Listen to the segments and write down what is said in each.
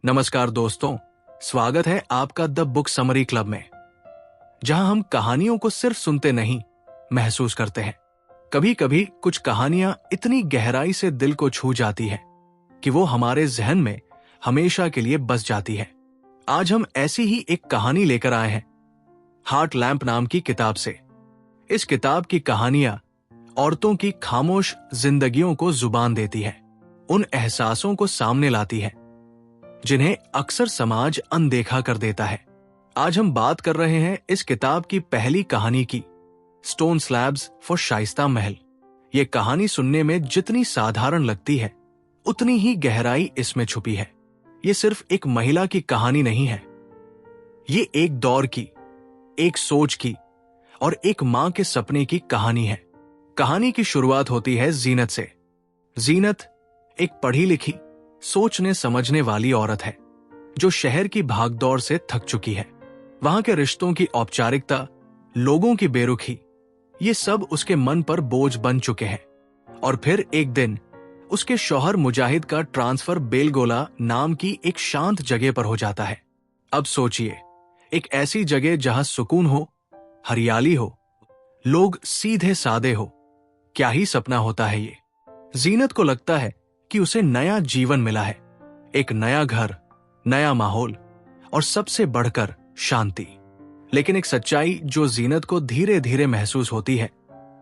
नमस्कार दोस्तों, स्वागत है आपका द बुक समरी क्लब में, जहां हम कहानियों को सिर्फ सुनते नहीं, महसूस करते हैं। कभी कभी कुछ कहानियां इतनी गहराई से दिल को छू जाती हैं कि वो हमारे जहन में हमेशा के लिए बस जाती है। आज हम ऐसी ही एक कहानी लेकर आए हैं, हार्ट लैंप नाम की किताब से। इस किताब की कहानियां औरतों की खामोश जिंदगियों को जुबान देती है, उन एहसासों को सामने लाती है जिन्हें अक्सर समाज अनदेखा कर देता है। आज हम बात कर रहे हैं इस किताब की पहली कहानी की, स्टोन स्लैब्स फॉर शाइस्ता महल। ये कहानी सुनने में जितनी साधारण लगती है, उतनी ही गहराई इसमें छुपी है। ये सिर्फ एक महिला की कहानी नहीं है, ये एक दौर की, एक सोच की और एक मां के सपने की कहानी है। कहानी की शुरुआत होती है जीनत से। जीनत एक पढ़ी लिखी, सोचने समझने वाली औरत है जो शहर की भागदौड़ से थक चुकी है। वहां के रिश्तों की औपचारिकता, लोगों की बेरुखी, ये सब उसके मन पर बोझ बन चुके हैं। और फिर एक दिन उसके शौहर मुजाहिद का ट्रांसफर बेलगोला नाम की एक शांत जगह पर हो जाता है। अब सोचिए, एक ऐसी जगह जहां सुकून हो, हरियाली हो, लोग सीधे सादे हो। क्या ही सपना होता है ये। जीनत को लगता है कि उसे नया जीवन मिला है, एक नया घर, नया माहौल और सबसे बढ़कर शांति। लेकिन एक सच्चाई जो जीनत को धीरे धीरे महसूस होती है,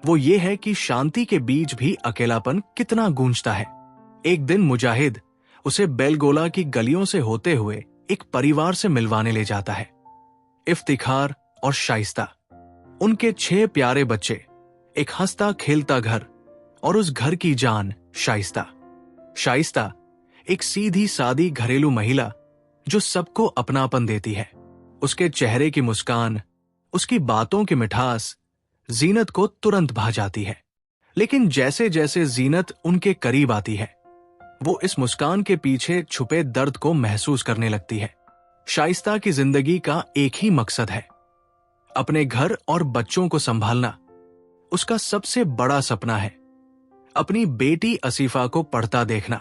वो ये है कि शांति के बीच भी अकेलापन कितना गूंजता है। एक दिन मुजाहिद उसे बेलगोला की गलियों से होते हुए एक परिवार से मिलवाने ले जाता है। इफ्तिखार और शाइस्ता, उनके 6 प्यारे बच्चे, एक हंसता खेलता घर और उस घर की जान शाइस्ता। शाइस्ता एक सीधी सादी घरेलू महिला जो सबको अपनापन देती है। उसके चेहरे की मुस्कान, उसकी बातों की मिठास जीनत को तुरंत भा जाती है। लेकिन जैसे जैसे जीनत उनके करीब आती है, वो इस मुस्कान के पीछे छुपे दर्द को महसूस करने लगती है। शाइस्ता की जिंदगी का एक ही मकसद है, अपने घर और बच्चों को संभालना। उसका सबसे बड़ा सपना है अपनी बेटी असीफा को पढ़ता देखना,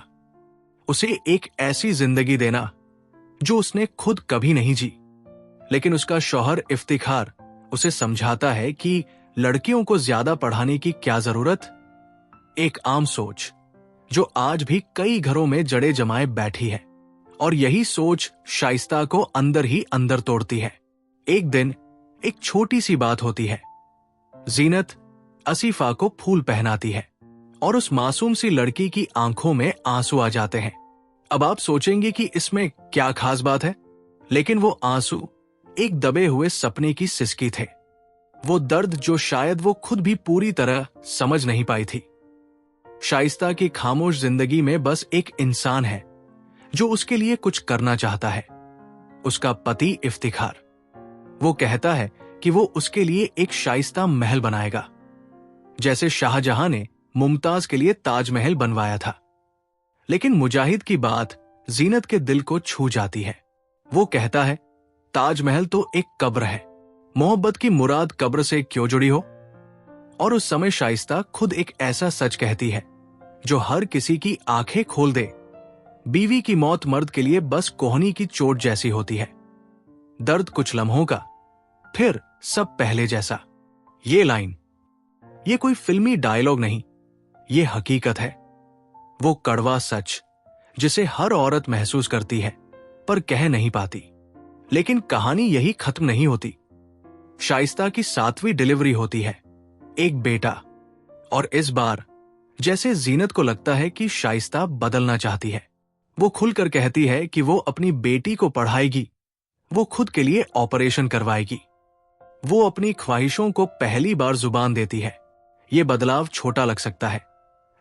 उसे एक ऐसी जिंदगी देना जो उसने खुद कभी नहीं जी। लेकिन उसका शौहर इफ्तिखार उसे समझाता है कि लड़कियों को ज्यादा पढ़ाने की क्या जरूरत। एक आम सोच जो आज भी कई घरों में जड़े जमाए बैठी है, और यही सोच शाइस्ता को अंदर ही अंदर तोड़ती है। एक दिन एक छोटी सी बात होती है। जीनत असीफा को फूल पहनाती है और उस मासूम सी लड़की की आंखों में आंसू आ जाते हैं। अब आप सोचेंगे कि इसमें क्या खास बात है, लेकिन वो आंसू एक दबे हुए सपने की सिसकी थे। वो दर्द जो शायद वो खुद भी पूरी तरह समझ नहीं पाई थी। शाइस्ता की खामोश जिंदगी में बस एक इंसान है जो उसके लिए कुछ करना चाहता है, उसका पति इफ्तिखार। वो कहता है कि वो उसके लिए एक शाइस्ता महल बनाएगा, जैसे शाहजहां ने मुमताज के लिए ताजमहल बनवाया था। लेकिन मुजाहिद की बात जीनत के दिल को छू जाती है। वो कहता है, ताजमहल तो एक कब्र है, मोहब्बत की मुराद कब्र से क्यों जुड़ी हो। और उस समय शाइस्ता खुद एक ऐसा सच कहती है जो हर किसी की आंखें खोल दे। बीवी की मौत मर्द के लिए बस कोहनी की चोट जैसी होती है, दर्द कुछ लम्हों का, फिर सब पहले जैसा। ये लाइन, ये कोई फिल्मी डायलॉग नहीं, ये हकीकत है। वो कड़वा सच जिसे हर औरत महसूस करती है पर कह नहीं पाती। लेकिन कहानी यही खत्म नहीं होती। शाइस्ता की 7वीं डिलीवरी होती है, एक बेटा। और इस बार जैसे जीनत को लगता है कि शाइस्ता बदलना चाहती है। वो खुलकर कहती है कि वो अपनी बेटी को पढ़ाएगी, वो खुद के लिए ऑपरेशन करवाएगी, वो अपनी ख्वाहिशों को पहली बार जुबान देती है। ये बदलाव छोटा लग सकता है,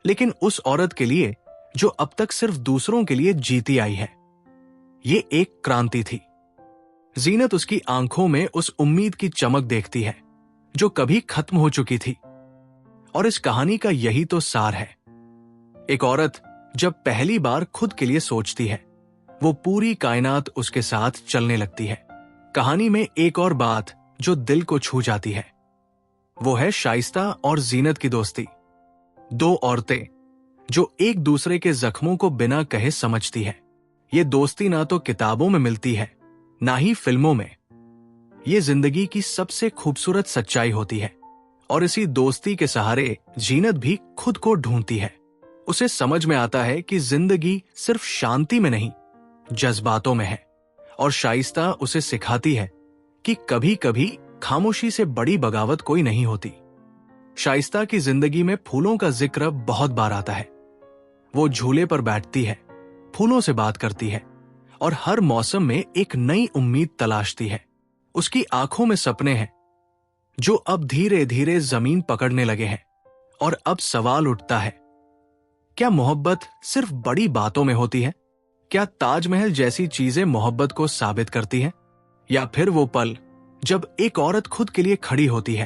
लेकिन उस औरत के लिए जो अब तक सिर्फ दूसरों के लिए जीती आई है, ये एक क्रांति थी। जीनत उसकी आंखों में उस उम्मीद की चमक देखती है जो कभी खत्म हो चुकी थी। और इस कहानी का यही तो सार है। एक औरत जब पहली बार खुद के लिए सोचती है, वो पूरी कायनात उसके साथ चलने लगती है। कहानी में एक और बात जो दिल को छू जाती है, वो है शाइस्ता और जीनत की दोस्ती। 2 औरतें जो एक दूसरे के जख्मों को बिना कहे समझती है। ये दोस्ती ना तो किताबों में मिलती है, ना ही फिल्मों में। ये जिंदगी की सबसे खूबसूरत सच्चाई होती है। और इसी दोस्ती के सहारे जीनत भी खुद को ढूंढती है। उसे समझ में आता है कि जिंदगी सिर्फ शांति में नहीं, जज्बातों में है। और शाइस्ता उसे सिखाती है कि कभी कभी खामोशी से बड़ी बगावत कोई नहीं होती। शाइस्ता की जिंदगी में फूलों का जिक्र बहुत बार आता है। वो झूले पर बैठती है, फूलों से बात करती है और हर मौसम में एक नई उम्मीद तलाशती है। उसकी आंखों में सपने हैं जो अब धीरे धीरे जमीन पकड़ने लगे हैं। और अब सवाल उठता है, क्या मोहब्बत सिर्फ बड़ी बातों में होती है? क्या ताजमहल जैसी चीजें मोहब्बत को साबित करती हैं? या फिर वो पल जब एक औरत खुद के लिए खड़ी होती है,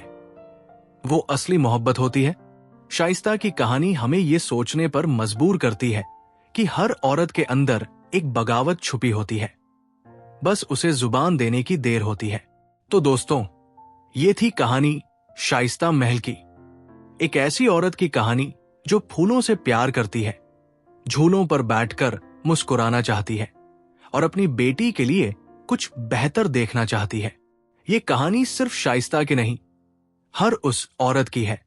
वो असली मोहब्बत होती है? शाइस्ता की कहानी हमें ये सोचने पर मजबूर करती है कि हर औरत के अंदर एक बगावत छुपी होती है, बस उसे जुबान देने की देर होती है। तो दोस्तों, ये थी कहानी शाइस्ता महल की। एक ऐसी औरत की कहानी जो फूलों से प्यार करती है, झूलों पर बैठकर मुस्कुराना चाहती है और अपनी बेटी के लिए कुछ बेहतर देखना चाहती है। ये कहानी सिर्फ शाइस्ता की नहीं, हर उस औरत की है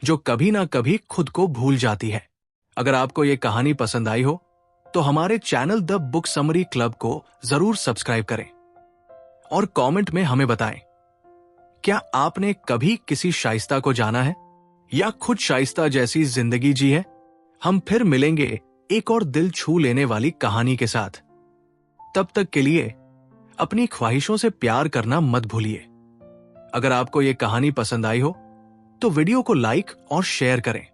जो कभी ना कभी खुद को भूल जाती है। अगर आपको ये कहानी पसंद आई हो तो हमारे channel the book summary club को जरूर सब्सक्राइब करें और कमेंट में हमें बताएं, क्या आपने कभी किसी शाइस्ता को जाना है या खुद शाइस्ता जैसी जिंदगी जी है? हम फिर मिलेंगे एक और दिल छू लेने वाली कहानी के साथ। तब तक के लिए अपनी ख्वाहिशों से प्यार करना मत भूलिए। अगर आपको यह कहानी पसंद आई हो तो वीडियो को लाइक और शेयर करें।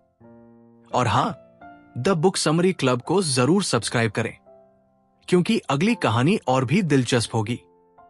और हां, द बुक समरी क्लब को जरूर सब्सक्राइब करें, क्योंकि अगली कहानी और भी दिलचस्प होगी।